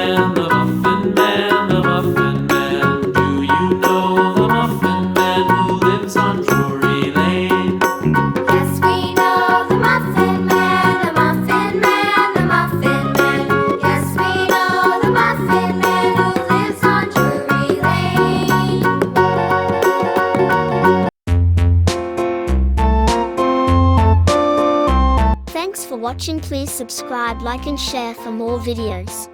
Man, the Muffin Man, the Muffin Man. Do you know the Muffin Man who lives on Drury Lane? Yes, we know the Muffin Man, the Muffin Man, the Muffin Man. Yes, we know the Muffin Man who lives on Drury Lane. Thanks for watching. Please subscribe, like and share for more videos.